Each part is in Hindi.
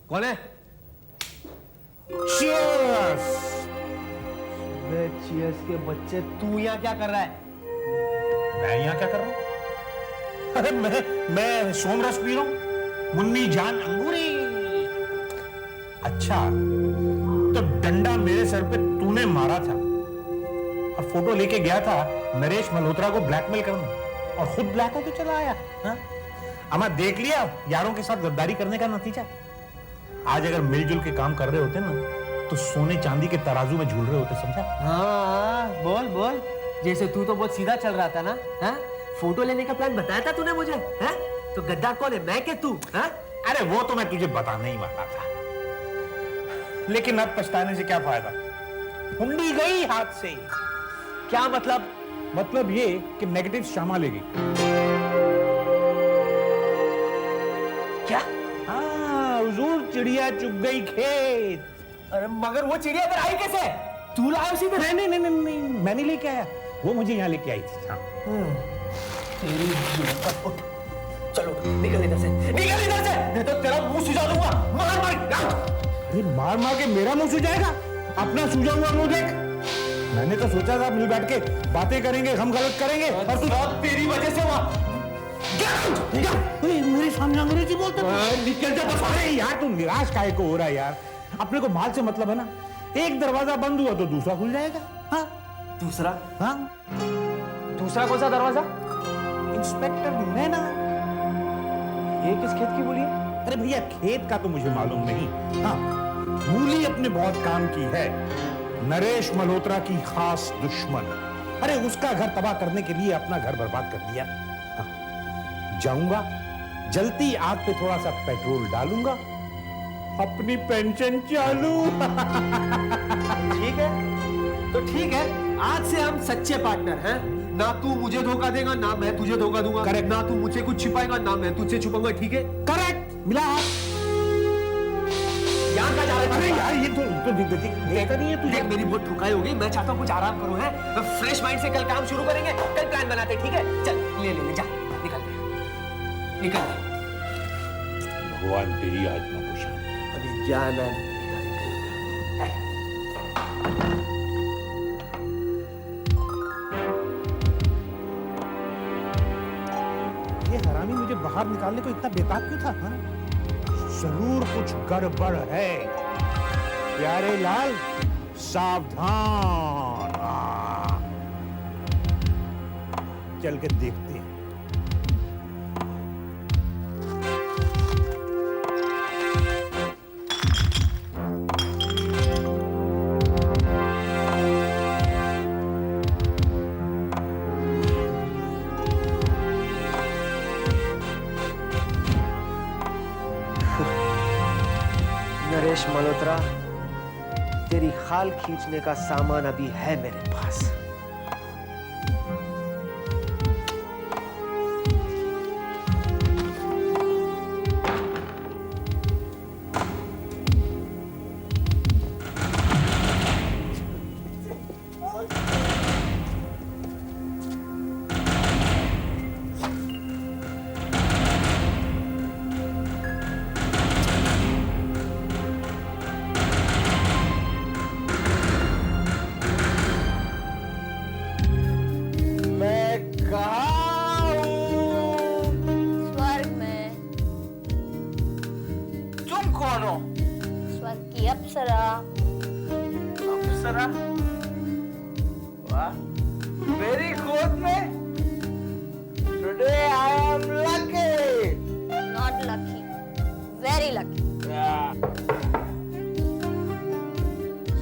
कौन है? चीयर्स। चीयर्स के बच्चे, तू यहाँ क्या कर रहा है? मैं यहाँ क्या कर रहा हूँ? अरे मैं सोमरस पी रहा हूँ, मुन्नी जान अंगूरी। अच्छा, तो डंडा मेरे सर पे तूने मारा था और फोटो लेके गया था नरेश मल्होत्रा को ब्लैकमेल करने, और खुद ब्लैक होके चला आया। हाँ? अमा देख लिया यारों के साथ गद्दारी करने का नतीजा। आज अगर मिलजुल के काम कर रहे होते ना, तो सोने चांदी के तराजू में झूल रहे होते, समझा? हाँ, बोल बोल। जैसे तू तो बहुत सीधा चल रहा था ना। हाँ? फोटो लेने का प्लान बताया था तूने मुझे। हाँ? तो गद्दार कौन है, मैं के तू? हाँ? अरे वो तो मैं तुझे बताने ही वाला था, लेकिन अब पछताने से क्या फायदा, हुंडी गई हाथ से। क्या मतलब? मतलब ये कि नेगेटिव शामा लेगी। क्या? हाँ, हुजूर चिड़िया चुग गई खेत। अरे मगर वो चिड़िया इधर आई कैसे? तू लाया उसी में? नहीं नहीं नहीं नहीं, मैं नहीं लेके आया, वो मुझे यहाँ लेके आई थी। हाँ। तेरी चलो निकल इधर से, निकल इधर से, नहीं तो तेरा मुंह सुझा दूंगा। मार मार। अरे मार मार के मेरा मुंह सुझाएगा? अपना सूझा हुआ मुंह देख। मैंने तो सोचा था मिल बैठ के बातें करेंगे, हम गलत करेंगे, और तू तेरी वजह से हुआ। मेरे सामने अंग्रेजी बोलते निकल जा बस। अरे यार तू निराश काहे को हो रहा है यार? अपने को माल से मतलब है ना, एक दरवाजा बंद हुआ तो दूसरा खुल जाएगा। हाँ? दूसरा? हाँ? दूसरा कौन सा दरवाजा? इंस्पेक्टर नैना। ये किस खेत की बोली है? अरे भैया खेत का तो मुझे मालूम नहीं। हाँ, मूली अपने बहुत काम की है, नरेश मल्होत्रा की खास दुश्मन। अरे उसका घर तबाह करने के लिए अपना घर बर्बाद कर दिया। हाँ, जाऊंगा, जलती आग पे थोड़ा सा पेट्रोल डालूंगा, अपनी पेंशन चालू। ठीक है, तो ठीक है, आज से हम सच्चे पार्टनर हैं। ना तू मुझे धोखा देगा, ना मैं तुझे धोखा दूंगा। करेक्ट। ना तू मुझे कुछ छिपाएगा, ना मैं तुझसे छुपाऊंगा। ठीक है? करेक्ट, मिला। यहाँ का जा रहा है? अरे यार ये तो देखता नहीं है तुझे? देख मेरी बहुत ठुकाई होगी, मैं चाहता हूँ कुछ आराम करूँ। है फ्रेश माइंड से कल काम शुरू करेंगे, कल प्लान बनाते। ठीक है? चल ले जा, निकल। भगवान तेरी आत्मा को शांति। अभी जाना। ये हरामी मुझे बाहर निकालने को इतना बेताब क्यों था? हाँ? जरूर कुछ गड़बड़ है। प्यारे लाल सावधान। चल के देखते हैं। नरेश मल्होत्रा, तेरी खाल खींचने का सामान अभी है मेरे पास। स्वर्ग की अप्सरा। अप्सरा? वाह, मेरी गोद में। Today I am lucky. Not lucky, very lucky.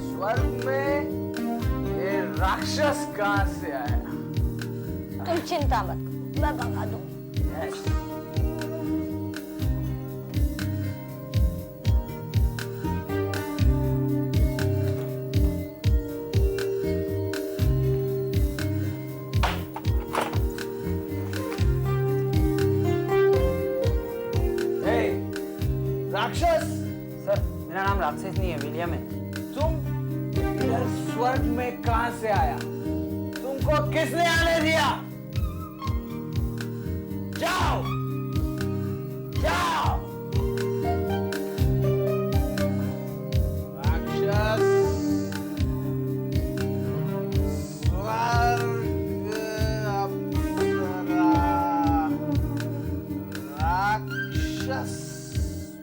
स्वर्ग में ये राक्षस कहाँ से आया? तुम चिंता मत करो, मैं भगा दूंगी। Yes. राक्षस? सर मेरा नाम राक्षस नहीं है, विलियम है। तुम इधर स्वर्ग में कहां से आया? तुमको किसने आने दिया? जाओ जाओ। राक्षस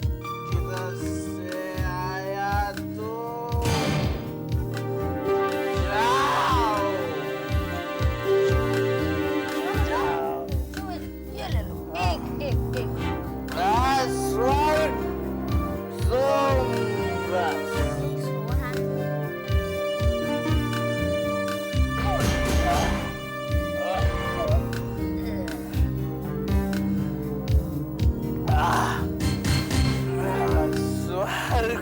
किधर से आया तू? जाओ जाओ। ये ले लो, एक एक एक। That's right. Zombies. स्वर्ग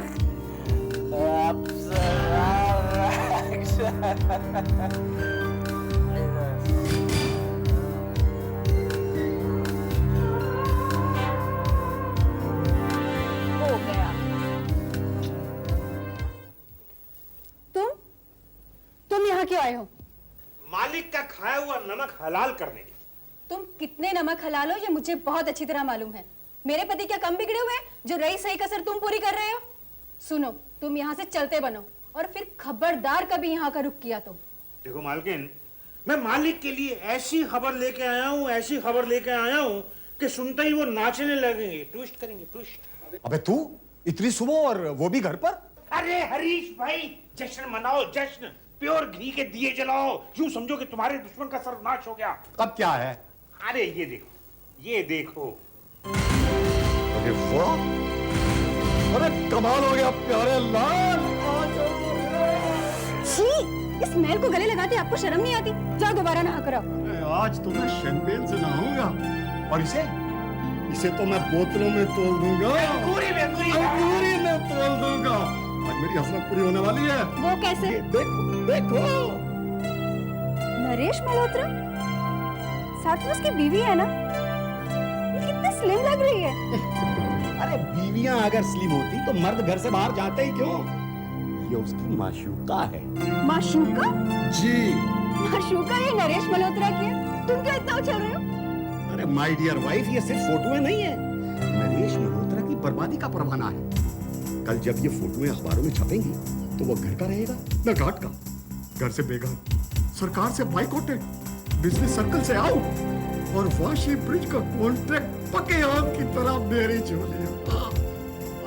अप्सरा हो गया। तुम यहाँ क्यों आए हो? मालिक का खाया हुआ नमक हलाल करने के। तुम कितने नमक हलाल हो ये मुझे बहुत अच्छी तरह मालूम है। मेरे पति क्या कम बिगड़े हुए हैं जो रही सही कसर तुम पूरी कर रहे हो? सुनो, तुम यहाँ से चलते बनो और फिर खबरदार कभी यहाँ का रुख किया तो। देखो मालकिन, मैं मालिक के लिए ऐसी खबर लेके आया हूँ, ऐसी खबर लेके आया हूँ कि सुनते ही वो नाचने लगेंगे, ट्विस्ट करेंगे, ट्विस्ट। अबे तू इतनी सुबह और वो भी घर पर? अरे हरीश भाई, जश्न मनाओ, जश्न। प्योर घी के दिए जलाओ, यूं समझो कि तुम्हारे दुश्मन का सर्वनाश हो गया। अब क्या है? अरे ये देखो, ये देखो। अरे वाह, अरे कमाल हो गया प्यारे लाल। छी, इस मैल को गले लगाते आपको शर्म नहीं आती? जाओ दोबारा नहा कर आओ। आज तो मैं शैंपेन से नहाऊंगा और इसे तो मैं बोतलों में तोल दूंगा, अंगूरी में तोल दूंगा। आज मेरी हसरत पूरी होने वाली है। वो कैसे? देखो देखो, नरेश मल्होत्रा साथ में उसकी बीवी है ना? ये कितनी स्लिम लग रही है। अरे बीवियां अगर स्लिम होती तो मर्द घर से बाहर जाते ही क्यों? ये उसकी माशूका है। माशूका? जी। माशूका ये नरेश मल्होत्रा की है। तुम क्या इतना उछल रहे हो? अरे माय डियर वाइफ, ये सिर्फ फोटोएं नहीं है, नरेश मल्होत्रा की बर्बादी का परवाना है। कल जब ये फोटोएं अखबारों में छपेंगी तो वो घर का रहेगा न घाट का। घर से बेघर, सरकार से बाइकआउटेड, बिजनेस सर्कल से आउट और वाशी ब्रिज का कॉन्ट्रैक्ट पके आम की तरह मेरी झोली।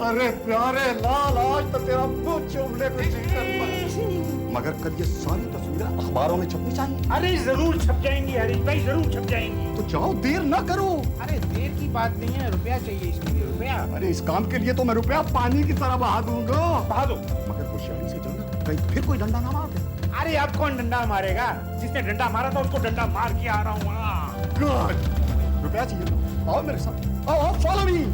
अरे प्यारे लाल, आज तो तेरा मुंह चूमने को जी करता। मगर कल ये सारी तस्वीरें अखबारों में छपनी चाहिए। अरे जरूर छप जाएंगी हरीश भाई, जरूर छप जाएंगी। तो जाओ, देर ना करो। अरे देर की बात नहीं है, रुपया चाहिए इसके लिए, रुपया। अरे इस काम के लिए तो मैं रुपया पानी की तरह बहा दूंगा। बहा दो। मगर होशियारी से जाना, कहीं फिर कोई डंडा ना मार दे। अरे अब कौन डंडा मारेगा? जिसने डंडा मारा था उसको डंडा मार के आ रहा हूँ। गुड, रुपया चाहिए। आओ मेरे साथ, आओ फॉलो मी।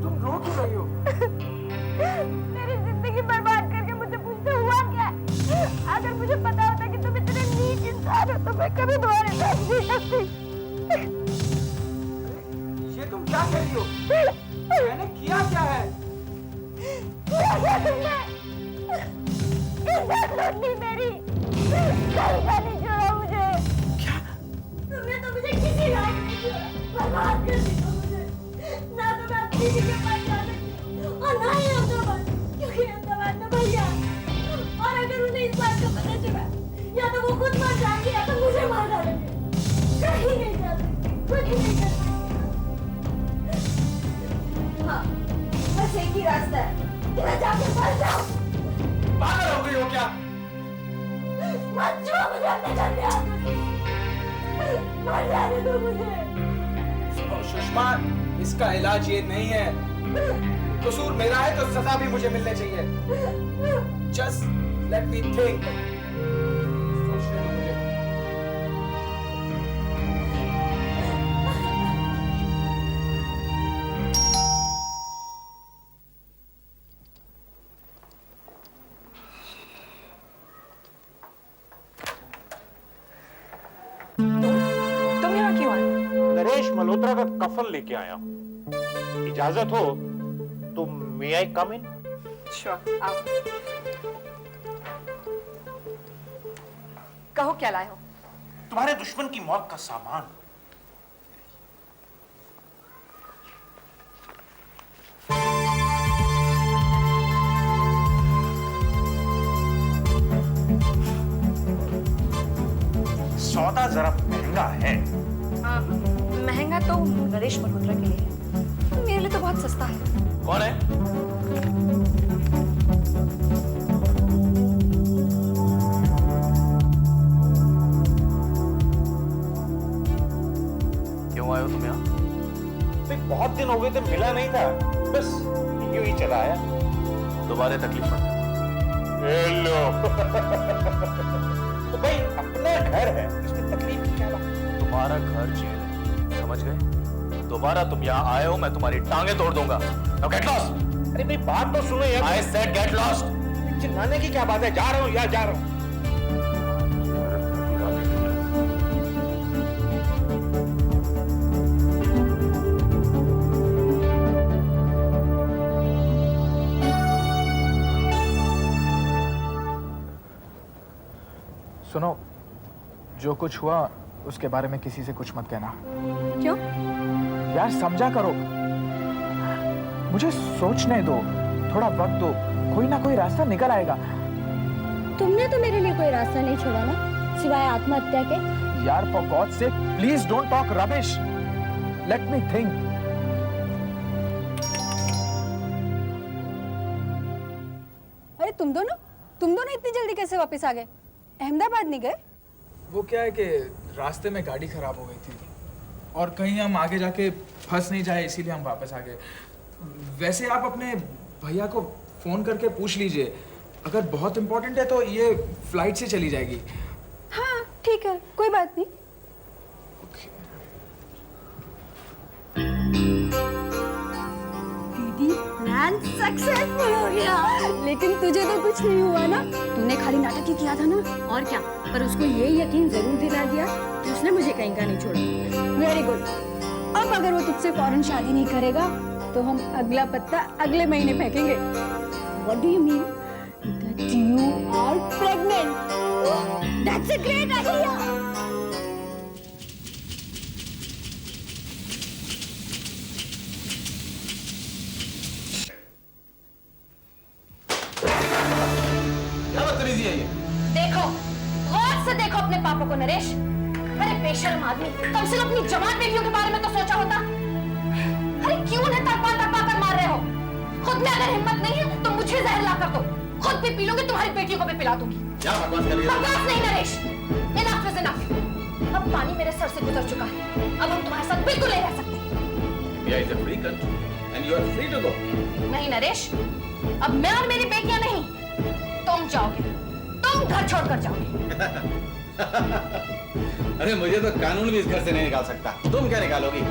तुम रो क्यों रही हो? मेरी जिंदगी बर्बाद करके मुझे पूछते हुआ क्या? अगर मुझे पता होता कि तुम इतने नीच इंसान हो तो मैं कभी तुम्हारे साथ नहीं करती। ये तुम क्या कर रही हो? मैंने किया क्या है? क्या तुमने? इज्जत लूट ली मेरी। कहीं का नहीं छोड़ा मुझे। क्या? तुमने तो मुझे किसी लायक नहीं छोड़ा। बर्बाद कर दिया मुझे। ना तो मैं अपनी जी के पास जा सकती हूँ और ना ही अहमदाबाद, क्योंकि अहमदाबाद में भैया। और अगर उन्हें इस बात का पता चला, या तो वो खुद मर जाएंगे या तो मुझे मार डालेंगे। कहीं नहीं जा सकती, कुछ नहीं कर सकती। हाँ, बस एक ही रास्ता है कि मैं जाके मर जाऊँ। पागल हो गई हो क्या? मत छुओ मुझे अपने गंदे हाथों से। मर जाने दो मुझे। सुनो सुषमा, इसका इलाज ये नहीं है। कसूर मेरा है तो सजा भी मुझे मिलनी चाहिए। Just let me think. सोचने दो मुझे। तुम यहाँ क्यों आए? नरेश मल्होत्रा का कफन लेके आया हूँ। इजाजत हो तो मे आई कम इन? श्योर, आओ। कहो क्या लाए हो? तुम्हारे दुश्मन की मौत का सामान। सौदा जरा महंगा है। महंगा तो नरेश मल्होत्रा के लिए है, मेरे लिए तो बहुत सस्ता है। कौन है? क्यों आए हो तुम यहाँ? भाई बहुत दिन हो गए थे, मिला नहीं था, बस यूं ही चला आया। दोबारा तकलीफ मत। हेलो। तो भाई अपना घर है, इसमें तकलीफ की क्या बात? तुम्हारा घर जेल है, समझ गए? दोबारा तुम यहाँ आए हो, मैं तुम्हारी टांगे तोड़ दूंगा। Now get lost! अरे भाई बात तो सुनो यार। I said get lost! चिल्लाने की क्या बात है? जा रहा हूँ यार, जा रहा हूँ। सुनो, जो कुछ हुआ उसके बारे में किसी से कुछ मत कहना। क्यों? यार समझा करो, मुझे सोचने दो, थोड़ा वक्त दो, कोई ना कोई रास्ता निकल आएगा। तुमने तो मेरे लिए कोई रास्ता नहीं छोड़ा ना, सिवाय आत्महत्या के। यार for God sake please don't talk rubbish, let me think. अरे तुम दोनों इतनी जल्दी कैसे वापस आ गए? अहमदाबाद नहीं गए? वो क्या है कि रास्ते में गाड़ी खराब हो गई थी और कहीं हम आगे जाके फंस नहीं जाए, इसीलिए हम वापस आ गए। वैसे आप अपने भैया को फोन करके पूछ लीजिए, अगर बहुत इंपॉर्टेंट है तो ये फ्लाइट से चली जाएगी। हाँ ठीक है, कोई बात नहीं। दीदी प्लान सक्सेसफुल हो गया। लेकिन तुझे तो कुछ नहीं हुआ ना, तूने खाली नाटक ही किया था ना। और क्या, पर उसको ये यकीन जरूर दिला दिया कि उसने मुझे कहीं का नहीं छोड़ा। Very good. अब अगर वो तुझसे फौरन शादी नहीं करेगा तो हम अगला पत्ता अगले महीने फेंकेंगे। What do you mean? That you are pregnant. That's a great idea. क्या बदतमीजी है ये? देखो, गौर से देखो अपने पापा को नरेश। अरे बेशर्म आदमी, कम से कम अपनी जवान बेटियों के बारे में तो सोचा होता। अरे क्यों उन्हें तड़पा तड़पा कर मार रहे हो? खुद में अगर हिम्मत नहीं है तो मुझे जहर ला कर दो, खुद भी पी लूंगी, तुम्हारी बेटियों को भी पिला दूंगी। क्या बकवास कर रही है? बकवास नहीं नरेश, इनफ इज इनफ। अब पानी मेरे सर से गुजर चुका है, अब हम तुम्हारे साथ बिल्कुल नहीं रह सकते। India is a free country and you are free to go. नहीं नरेश, अब मैं और मेरी बेटियां नहीं, तुम जाओगे, तुम घर छोड़कर जाओगे। अरे मुझे तो कानून भी इस घर से नहीं निकाल सकता, तुम क्या निकालोगी?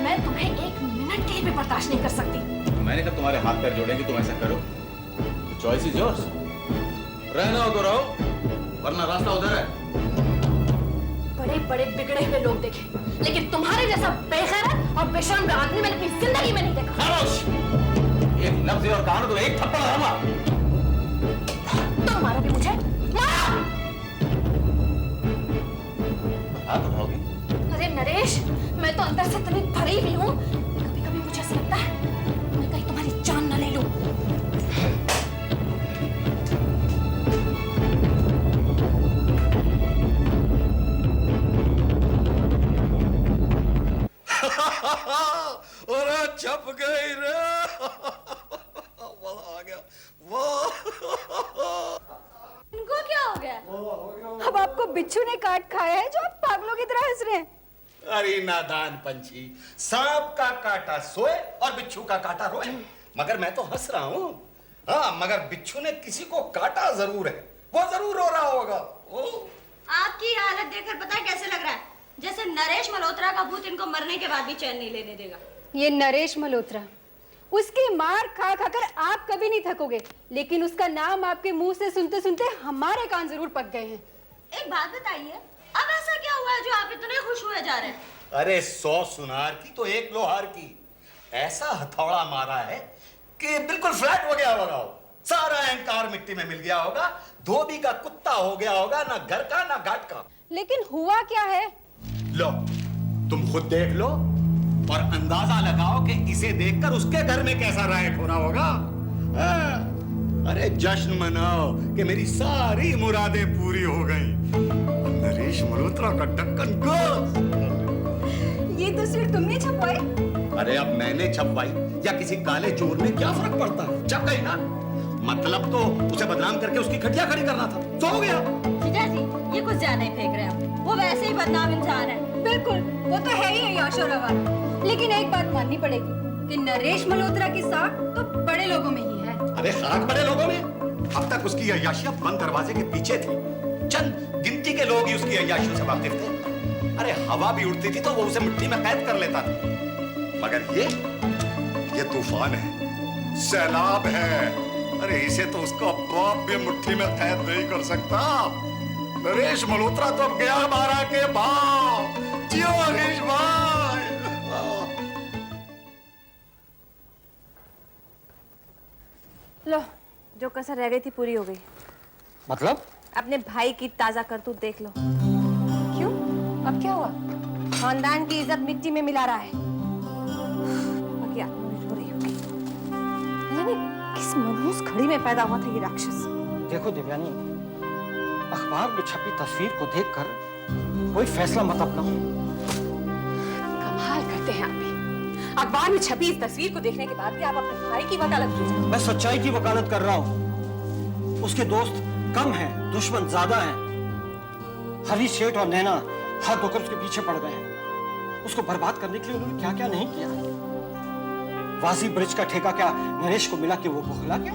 मैं तुम्हें एक मिनट के लिए भी बर्दाश्त नहीं कर सकती। मैंने कहा तुम्हारे हाथ पैर जोड़ेंगे, तुम ऐसा करो। Choice is yours. रहना हो तो रहो, वरना रास्ता उधर है। बड़े बड़े बिगड़े हुए लोग देखे, लेकिन तुम्हारे जैसा बेगैरत और बेशर्म आदमी मैंने अपनी जिंदगी में नहीं देखा। खामोश! एक लफ्ज़ और कहा तो एक थप्पड़ मारूंगा। तुम मारोगे मुझे? मारो! बता तो पाओगी? अरे नरेश, मैं तो अंदर से इतनी भरी हुई हूँ, कभी-कभी मुझे ऐसा लगता है मैं कहीं तुम्हारी जान न ले लूं। अरे छप गई रे। वाह आ गया, वाह। इनको क्या हो गया? अब आपको बिच्छू ने काट खाया है जो आप पागलों की तरह हंस रहे हैं। अरे नादान पंछी, सांप का काटा सोए और बिच्छू का काटा रोए। मगर मैं तो हंस रहा हूँ। हाँ, मगर बिच्छू ने किसी को काटा जरूर है, वो जरूर रो रहा होगा। आपकी हालत देखकर पता है कैसे लग रहा है? जैसे नरेश मल्होत्रा का भूत इनको मरने के बाद भी चैन नहीं लेने देगा। ये नरेश मल्होत्रा, उसकी मार खा खाकर आप कभी नहीं थकोगे, लेकिन उसका नाम आपके मुंह से सुनते सुनते हमारे कान जरूर पक गए हैं। एक बात बताइए, अब ऐसा क्या हुआ है जो आप इतने खुश हुए जा रहे हैं? अरे 100 सुनार की तो एक लोहार की। ऐसा हथौड़ा मारा है कि बिल्कुल फ्लैट हो गया होगा। सारा अहंकार मिट्टी में मिल गया होगा। धोबी का कुत्ता हो गया होगा, ना घर का ना घाट का। लेकिन हुआ क्या है? लो, तुम खुद देख लो और अंदाजा लगाओ कि इसे देखकर उसके घर में कैसा रायक होना होगा। अरे जश्न मनाओ कि मेरी सारी मुरादें पूरी हो गई। नरेश मल्होत्रा का ढक्कन ये तस्वीर तुमने छपवाई? अरे अब मैंने छपवाई या किसी काले चोर ने, क्या फर्क पड़ता है? छप गई ना। मतलब तो उसे बदनाम करके उसकी खटिया खड़ी करना था, तो हो गया। जीजा जी, ये कुछ ज्यादा ही फेंक रहे हो। वो वैसे ही बदनाम इंसान है। बिल्कुल, वो तो है ही यशो रवाना। लेकिन एक बात माननी पड़ेगी कि नरेश मल्होत्रा की साख तो बड़े लोगों में ही है। अरे साख बड़े लोगों में? अब तक उसकी अय्याशियां बंद दरवाजे के पीछे थी। चंद गिनती के लोग ही उसकी अय्याशियों से वाकिफ थे। अरे हवा भी उड़ती थी तो वो उसे मिट्टी में कैद कर लेता था। मगर ये तूफान है, सैलाब है। अरे इसे तो उसका बाप भी मुट्ठी में कैद नहीं कर सकता। नरेश मल्होत्रा तो अब गया मारा के बाप। जियो हरीश भाई। लो, जो कसर रह गई थी पूरी हो गई। मतलब? अपने भाई की ताजा करतूत देख लो। क्यों? अब क्या हुआ? खानदान की इज्जत मिट्टी में मिला रहा है। बाकी आत्मनिर्भर हो रही होगी। जाने किस मनहूस घड़ी में पैदा हुआ था ये राक्षस। देखो दिव्यानी, अखबार में छपी तस्वीर को देखकर कोई फैसला मत अपनाओ। कमाल करते हैं आप भी। अखबार में छपी इस तस्वीर को देखने के बाद भी आप अपने भाई की वकालत कीजिए। मैं सच्चाई की वकालत कर रहा हूँ। उसके दोस्त कम हैं, दुश्मन ज्यादा हैं। हरीश सेठ और नैना हाथ धोकर उसके पीछे पड़ गए हैं। उसको बर्बाद करने के लिए उन्होंने क्या क्या नहीं किया। वासी ब्रिज का ठेका क्या नरेश को मिला कि वो बौखला गया?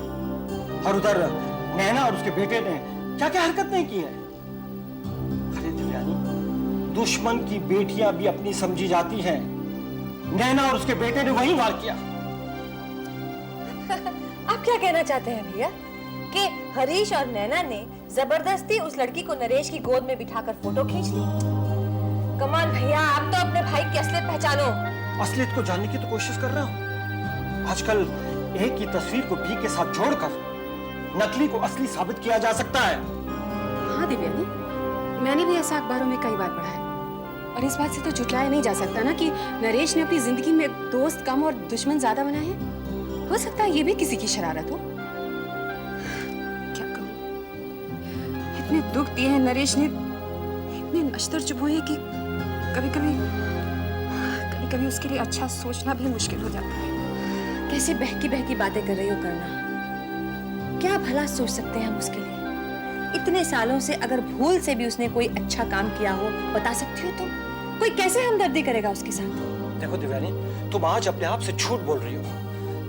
और उधर नैना और उसके बेटे ने क्या क्या हरकत नहीं की है। अरे दिव्यानी, दुश्मन की बेटियां भी अपनी समझी जाती हैं। नैना और उसके बेटे ने वही वार किया। आप क्या कहना चाहते हैं भैया कि हरीश और नैना ने जबरदस्ती उस लड़की को नरेश की गोद में बिठाकर फोटो खींच ली? कमाल भैया, आप तो अपने भाई की असलियत पहचानो। असलियत को जानने की तो कोशिश कर रहा हूँ। आजकल एक ही तस्वीर को बी के साथ जोड़कर नकली को असली साबित किया जा सकता है। हाँ दिव्यानी, मैंने भी ऐसा अखबारों में कई बार पढ़ा है। और इस बात से तो झुठलाया नहीं जा सकता ना कि नरेश ने अपनी जिंदगी में दोस्त कम और दुश्मन ज्यादा बनाए हैं। हो सकता है ये भी किसी की शरारत हो। क्या कहूँ, इतने दुख दिए हैं नरेश ने, इतने नश्तर चुभे हैं कि कभी उसके लिए अच्छा सोचना भी मुश्किल हो जाता है। कैसे बहकी बहकी बातें कर रही हो करना। क्या भला सोच सकते हैं हम उसके लिए? इतने सालों से अगर भूल से भी उसने कोई अच्छा काम किया हो, बता सकती हो तुम? कोई कैसे हमदर्दी करेगा उसके साथ? देखो दिव्यानी, तुम आज अपने आप से झूठ बोल रही हो।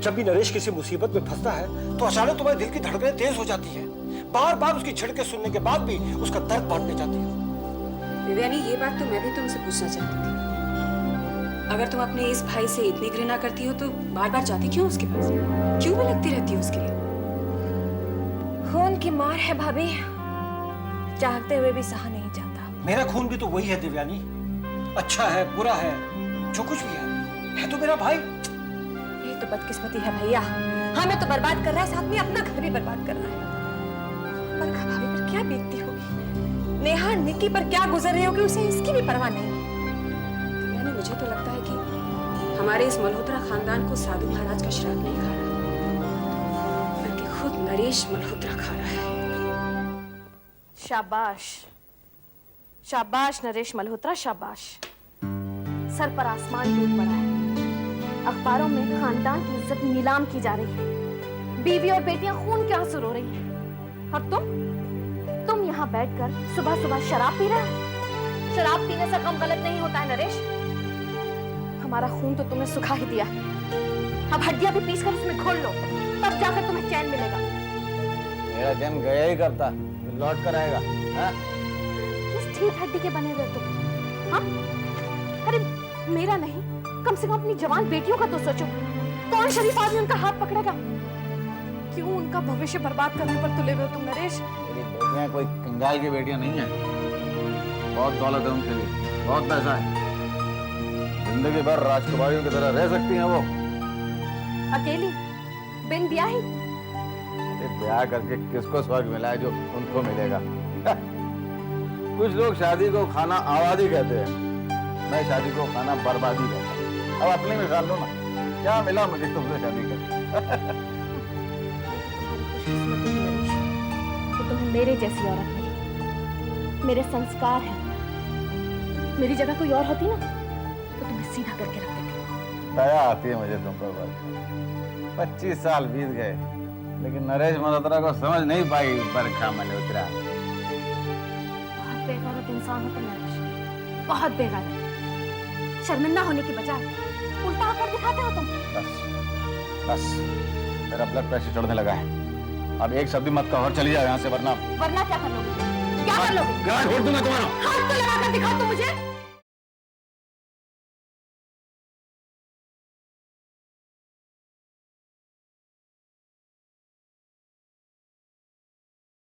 जब भी नरेश किसी मुसीबत में फंसता है तो अचानक तुम्हारे दिल की धड़कनें तेज हो जाती है। बार बार उसकी झिड़कें सुनने के बाद भी उसका दर्द बांटने जाती हो। दिव्यानी, ये बात तो मैं भी तुमसे पूछना चाहती थी। अगर तुम अपने इस भाई से इतनी घृणा करती हो तो बार बार जाती क्यों उसके पास? क्यों भटकती रहती हो उसके लिए? खून की मार है भाभी, चाहते हुए भी सहा नहीं जाता। मेरा खून भी तो वही है दिव्यानी। अच्छा है, बुरा है, जो कुछ भी है तो मेरा भाई। ये तो बदकिस्मती है भैया। हमें तो बर्बाद कर रहा है, साथ में अपना घर भी बर्बाद कर रहा है। पर भाभी पर क्या बीतती होगी, नेहा निक्की पर क्या गुजर रही होगी, उसे इसकी भी परवाह नहीं। यानी मुझे तो लगता है कि हमारे इस मल्होत्रा खानदान को साधु महाराज का श्राप नहीं खा रहा, बल्कि खुद नरेश मल्होत्रा खा रहा है। शाबाश, शाबाश नरेश मल्होत्रा, शाबाश। सर पर आसमान टूट पड़ा है। अखबारों में खानदान की इज्जत नीलाम की जा रही है। बीवी और बेटियां खून के आंसू रो रही हैं। और तुम यहाँ बैठकर सुबह सुबह शराब पी रहे हो। शराब पीने से कम गलत नहीं होता है नरेश। हमारा खून तो तुमने सुखा ही दिया। अब हड्डियां भी पीसकर उसमें घोल लो, तब जाकर तुम्हें चैन मिलेगा। मेरा चैन गया ही करता, लौट कर आएगा। किस ठीक हड्डी के बने हुए तुम? हाँ? अरे मेरा नहीं, कम से कम अपनी जवान बेटियों का तो सोचो। कौन शरीफ आदमी उनका हाथ पकड़ेगा? क्यों उनका भविष्य बर्बाद करने पर तुले हुए तुम नरेश? बेटियां कोई कंगाल की बेटियां नहीं है। बहुत दौलत है उनके लिए, बहुत पैसा है। जिंदगी भर राजकुमारियों की तरह रह सकती हैं वो। अकेली, बिन ब्याही। ये ब्याह करके किसको स्वर्ग मिला है जो उनको मिलेगा? कुछ लोग शादी को खाना आबादी कहते हैं, मैं शादी को खाना बर्बादी कहता हूँ। अब अपने में डाल लो ना, क्या मिला मुझे तुमसे शादी करके? तो तुम्हें मेरे जैसी औरत मिली, मेरे संस्कार हैं। मेरी जगह कोई और होती ना तो तुम्हें सीधा करके रख देती। दया आती है मुझे तुम पर। 25 साल बीत गए लेकिन नरेश मल्होत्रा को समझ नहीं पाई बरखा मल्होत्रा। बहुत बेगैरत इंसान हो तुम नरेश, बहुत बेगैरत। शर्मिंदा होने की बजाय उल्टा कर दिखाते हो तुम। बस मेरा ब्लड प्रेशर चढ़ने लगा है। अब एक शब्द मत कहो और चली जाओ यहाँ से, वरना वरना क्या कर लोगे? क्या कर लोगे? गाड़ फोड़ दूंगा तुम्हारा। हाथ तो लगा कर दिखाओ तुम मुझे।